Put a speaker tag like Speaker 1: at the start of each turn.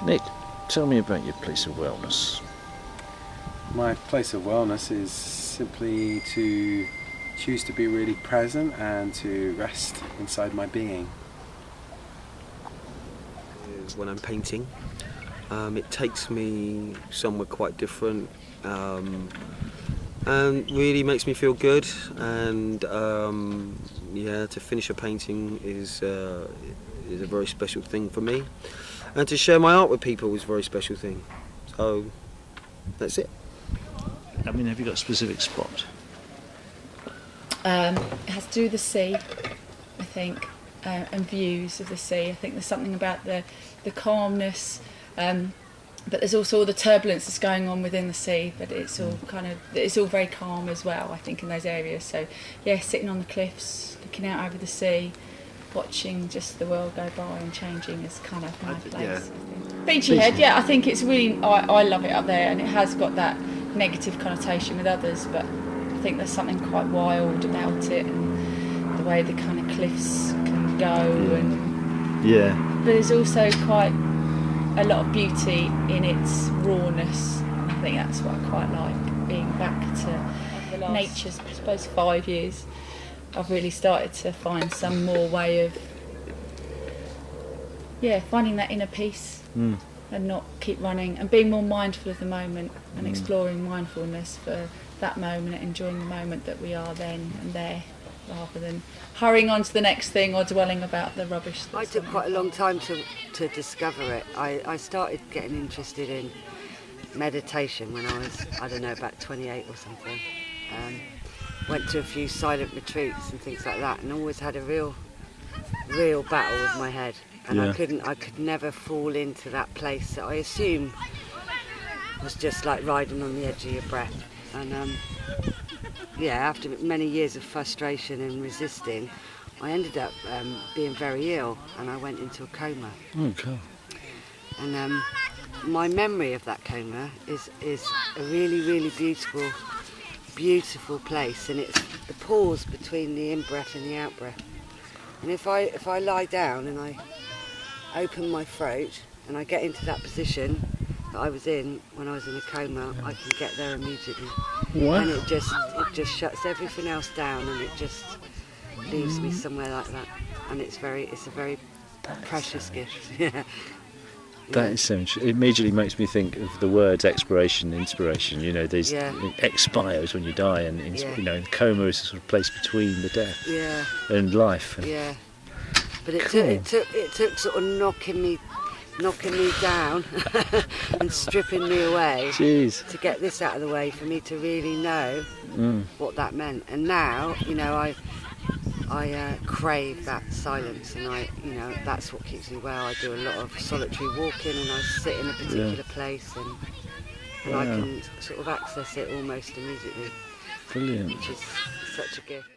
Speaker 1: Nick, tell me about your place of wellness.
Speaker 2: My place of wellness is simply to choose to be really present and to rest inside my being.
Speaker 3: When I'm painting, it takes me somewhere quite different and really makes me feel good, and yeah, to finish a painting is a very special thing for me, and to share my art with people is a very special thing. So that's it.
Speaker 1: I mean, have you got a specific spot?
Speaker 4: It has to do with the sea, I think, and views of the sea. I think there's something about the calmness, but there's also all the turbulence that's going on within the sea, but it's all it's all very calm as well, I think, in those areas. So yeah, sitting on the cliffs, looking out over the sea, watching just the world go by and changing is kind of my place.
Speaker 3: Yeah.
Speaker 4: I think. Beachy Head, yeah, I think it's really, I love it up there, and it has got that negative connotation with others, but I think there's something quite wild about it, and the way the kind of cliffs can go, and but there's also quite a lot of beauty in its rawness. I think that's what I quite like, being back to nature's, I suppose, 5 years. I've really started to find some more way of finding that inner peace and not keep running, and being more mindful of the moment and exploring mindfulness for that moment, enjoying the moment that we are then and there, rather than hurrying on to the next thing or dwelling about the rubbish.
Speaker 5: I took quite a long time to discover it. I started getting interested in meditation when I was, I don't know, about 28 or something. Went to a few silent retreats and things like that, and always had a real battle with my head, and I could never fall into that place that I assume was just like riding on the edge of your breath. And after many years of frustration and resisting, I ended up being very ill, and I went into a coma.
Speaker 1: Oh God.
Speaker 5: And my memory of that coma is a really beautiful place, and it's the pause between the in-breath and the out-breath. And if I lie down and I open my throat and I get into that position that I was in when I was in a coma, I can get there immediately.
Speaker 1: Wow.
Speaker 5: And it just shuts everything else down, and it just leaves me somewhere like that. And it's a very precious gift.
Speaker 1: That is so interesting. It immediately makes me think of the words expiration, inspiration. You know, these expires when you die, and you know, coma is a sort of place between the death and life.
Speaker 5: Yeah, but it took sort of knocking me down and stripping me away to get this out of the way for me to really know what that meant. And now, you know, I crave that silence, and that's what keeps me well. I do a lot of solitary walking, and I sit in a particular place, and I can sort of access it almost immediately.
Speaker 1: Brilliant.
Speaker 5: Which is such a gift.